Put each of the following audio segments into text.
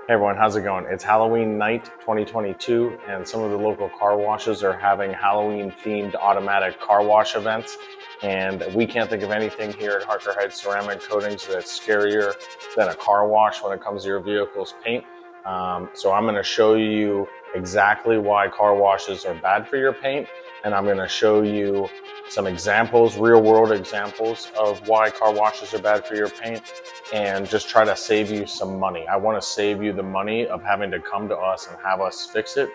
Hey everyone, how's it going? It's Halloween night 2022 and some of the local car washes are having Halloween themed automatic car wash events, and we can't think of anything here at Harker Heights Ceramic Coatings that's scarier than a car wash when it comes to your vehicle's paint. So I'm going to show you exactly why car washes are bad for your paint, and I'm going to show you some examples, real world examples of why car washes are bad for your paint, and just try to save you some money. I want to save you the money of having to come to us and have us fix it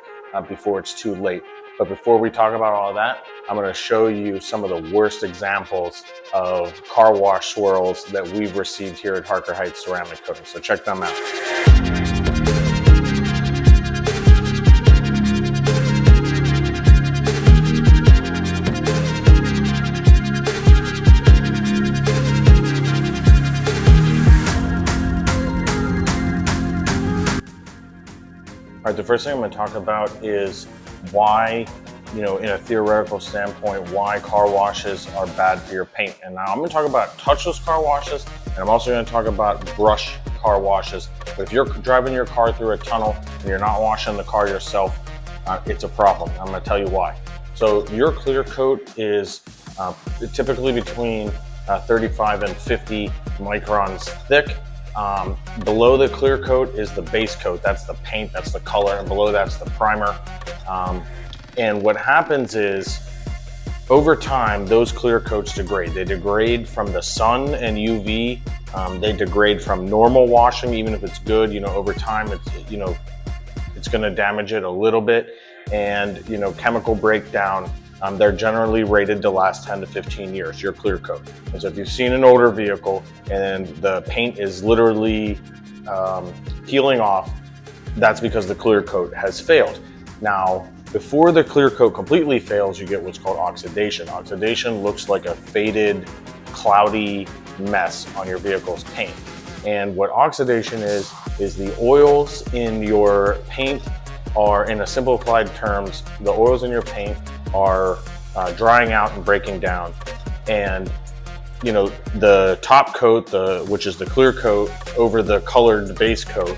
before it's too late. But before we talk about all that, I'm going to show you some of the worst examples of car wash swirls that we've received here at Harker Heights Ceramic Coating. So check them out. All right, the first thing I'm going to talk about is why, in a theoretical standpoint, why car washes are bad for your paint. And now I'm going to talk about touchless car washes, and I'm also going to talk about brush car washes. But if you're driving your car through a tunnel and you're not washing the car yourself, it's a problem. I'm going to tell you why. So your clear coat is typically between 35 and 50 microns thick. Below the clear coat is the base coat. That's the paint, that's the color, and below that's the primer. And what happens is, over time, those clear coats degrade. They degrade from the sun and UV. They degrade from normal washing, even if it's good. Over time, it's going to damage it a little bit. And chemical breakdown. They're generally rated to last 10 to 15 years, your clear coat. And so if you've seen an older vehicle and the paint is literally peeling off, that's because the clear coat has failed. Now, before the clear coat completely fails, you get what's called oxidation. Oxidation looks like a faded, cloudy mess on your vehicle's paint. And what oxidation is the oils in your paint are, in a simplified terms, the oils in your paint are drying out and breaking down. And the top coat, which is the clear coat over the colored base coat,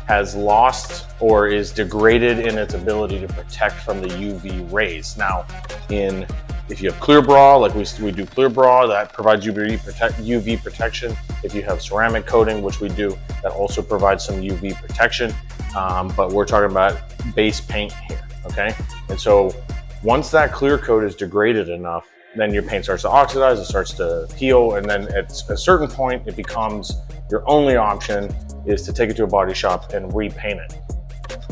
has lost or is degraded in its ability to protect from the UV rays. Now, if you have clear bra, like we do clear bra, that provides UV protection. If you have ceramic coating, which we do, that also provides some UV protection. But we're talking about base paint here, okay? And so once that clear coat is degraded enough, then your paint starts to oxidize, it starts to peel, and then at a certain point, it becomes your only option is to take it to a body shop and repaint it.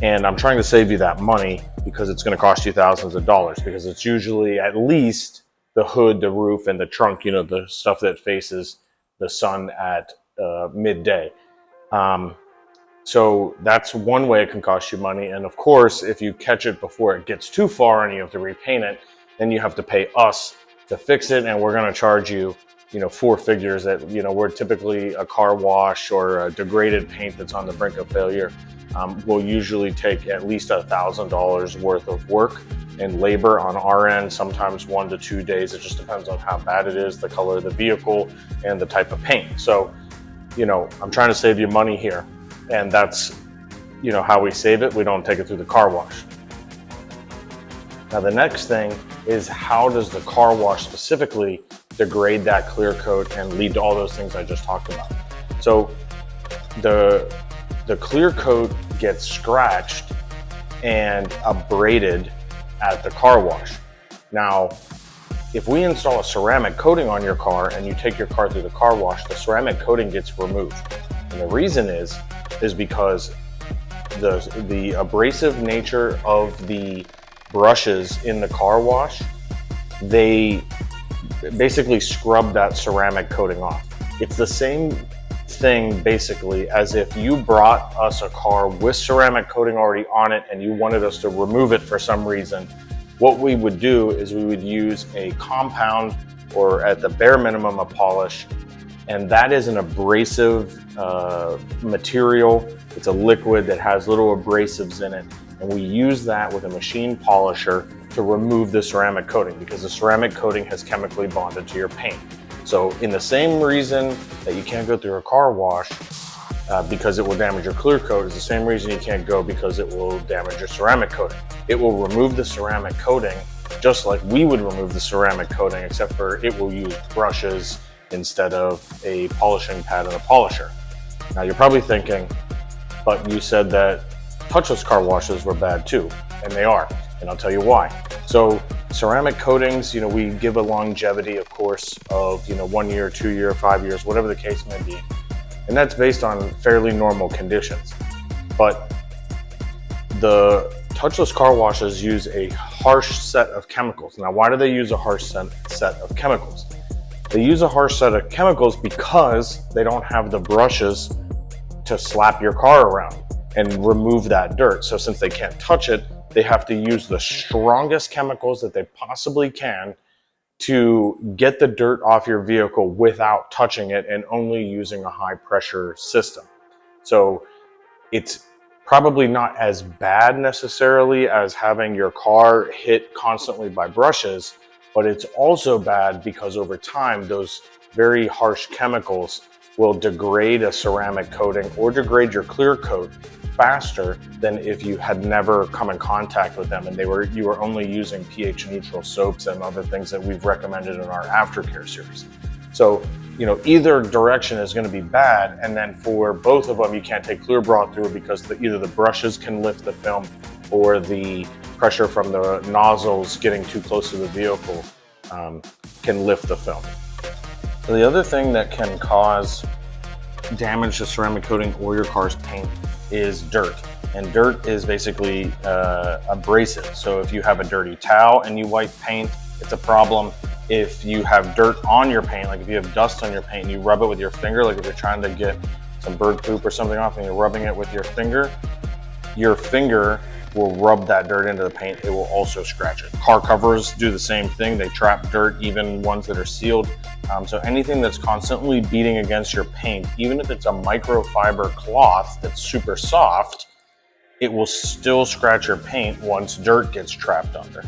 And I'm trying to save you that money because it's going to cost you thousands of dollars, because it's usually at least the hood, the roof, and the trunk, the stuff that faces the sun at midday. So that's one way it can cost you money. And of course, if you catch it before it gets too far and you have to repaint it, then you have to pay us to fix it. And we're going to charge you, four figures that, we're typically a car wash or a degraded paint that's on the brink of failure. Will usually take at least $1,000 worth of work and labor on our end, sometimes 1 to 2 days. It just depends on how bad it is, the color of the vehicle, and the type of paint. So, I'm trying to save you money here. And that's, how we save it. We don't take it through the car wash. Now, the next thing is, how does the car wash specifically degrade that clear coat and lead to all those things I just talked about? So the clear coat gets scratched and abraded at the car wash. Now, if we install a ceramic coating on your car and you take your car through the car wash, the ceramic coating gets removed. And the reason is because the abrasive nature of the brushes in the car wash, they basically scrub that ceramic coating off. It's the same thing basically as if you brought us a car with ceramic coating already on it and you wanted us to remove it for some reason. What we would do is we would use a compound, or at the bare minimum a polish, and that is an abrasive material. It's a liquid that has little abrasives in it, and we use that with a machine polisher to remove the ceramic coating, because the ceramic coating has chemically bonded to your paint. So in the same reason that you can't go through a car wash, because it will damage your clear coat is the same reason you can't go, because it will damage your ceramic coating. It will remove the ceramic coating just like we would remove the ceramic coating, except for it will use brushes instead of a polishing pad and a polisher. Now you're probably thinking, but you said that touchless car washes were bad too, and they are, and I'll tell you why. So ceramic coatings, we give a longevity, of course, of 1 year, 2 year, 5 years, whatever the case may be. And that's based on fairly normal conditions. But the touchless car washes use a harsh set of chemicals. Now, why do they use a harsh set of chemicals? They use a harsh set of chemicals because they don't have the brushes to slap your car around and remove that dirt. So since they can't touch it, they have to use the strongest chemicals that they possibly can to get the dirt off your vehicle without touching it, and only using a high pressure system. So it's probably not as bad necessarily as having your car hit constantly by brushes, but it's also bad because over time those very harsh chemicals will degrade a ceramic coating or degrade your clear coat faster than if you had never come in contact with them and you were only using pH neutral soaps and other things that we've recommended in our aftercare series. So, either direction is going to be bad, and then for both of them you can't take clear broth through because either the brushes can lift the film or the pressure from the nozzles getting too close to the vehicle can lift the film. So the other thing that can cause damage to ceramic coating or your car's paint is dirt. And dirt is basically abrasive. So if you have a dirty towel and you wipe paint, it's a problem. If you have dirt on your paint, like if you have dust on your paint and you rub it with your finger, like if you're trying to get some bird poop or something off and you're rubbing it with your finger will rub that dirt into the paint. It will also scratch it. Car covers do the same thing. They trap dirt, even ones that are sealed. So anything that's constantly beating against your paint, even if it's a microfiber cloth that's super soft, it will still scratch your paint once dirt gets trapped under.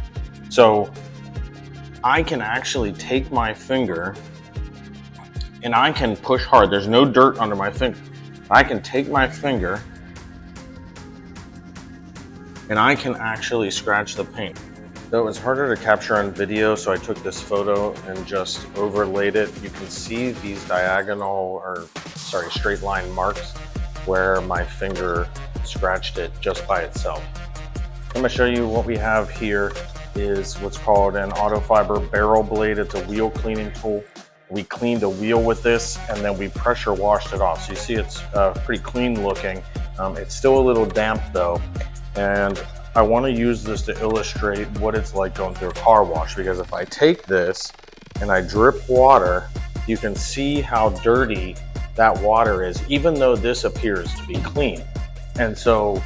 So I can actually take my finger and I can push hard. There's no dirt under my finger. I can take my finger and I can actually scratch the paint. So it was harder to capture on video, so I took this photo and just overlaid it. You can see these straight line marks where my finger scratched it just by itself. I'm going to show you what we have here is what's called an autofiber barrel blade. It's a wheel cleaning tool. We cleaned a wheel with this and then we pressure washed it off. So you see it's pretty clean looking. It's still a little damp though. And I want to use this to illustrate what it's like going through a car wash, because if I take this and I drip water, you can see how dirty that water is, even though this appears to be clean. And so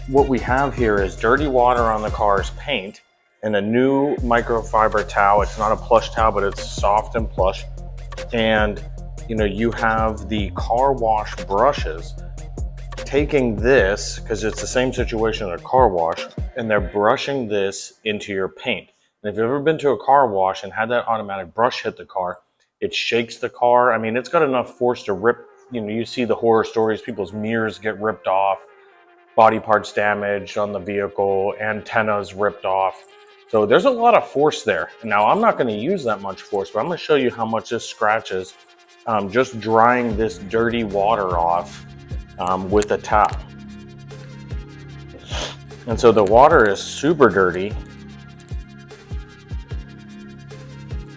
what we have here is dirty water on the car's paint and a new microfiber towel. It's not a plush towel, but it's soft and plush. And you have the car wash brushes taking this, because it's the same situation in a car wash, and they're brushing this into your paint. And if you've ever been to a car wash and had that automatic brush hit the car, it shakes the car. I mean, it's got enough force to rip, you see the horror stories, people's mirrors get ripped off, body parts damaged on the vehicle, antennas ripped off. So there's a lot of force there. Now, I'm not going to use that much force, but I'm going to show you how much this scratches just drying this dirty water off with a towel. And so the water is super dirty,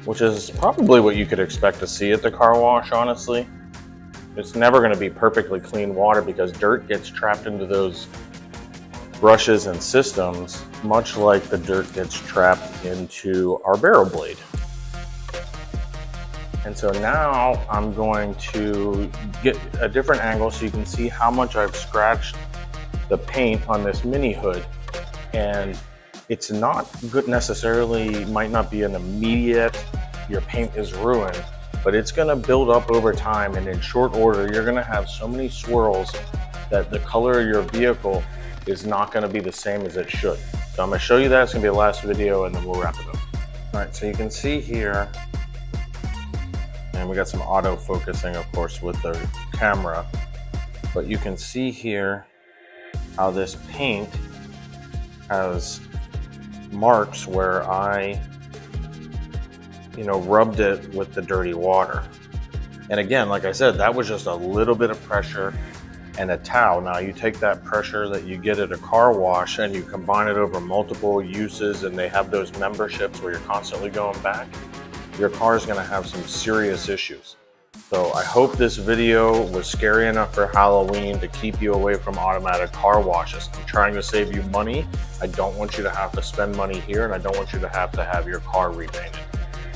which is probably what you could expect to see at the car wash, honestly. It's never going to be perfectly clean water because dirt gets trapped into those brushes and systems, much like the dirt gets trapped into our barrel blade. And so now I'm going to get a different angle so you can see how much I've scratched the paint on this mini hood. And it's not good necessarily, might not be an immediate, your paint is ruined, but it's gonna build up over time, and in short order, you're gonna have so many swirls that the color of your vehicle is not gonna be the same as it should. So I'm gonna show you that, it's gonna be the last video, and then we'll wrap it up. All right, so you can see here, and we got some auto focusing, of course, with the camera. but you can see here how this paint has marks where I, rubbed it with the dirty water. And again, like I said, that was just a little bit of pressure and a towel. Now you take that pressure that you get at a car wash and you combine it over multiple uses, and they have those memberships where you're constantly going back, your car is going to have some serious issues. So I hope this video was scary enough for Halloween to keep you away from automatic car washes. I'm trying to save you money. I don't want you to have to spend money here, and I don't want you to have your car repainted.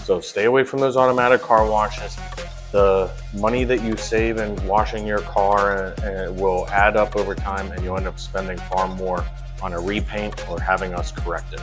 So stay away from those automatic car washes. The money that you save in washing your car and it will add up over time, and you'll end up spending far more on a repaint or having us correct it.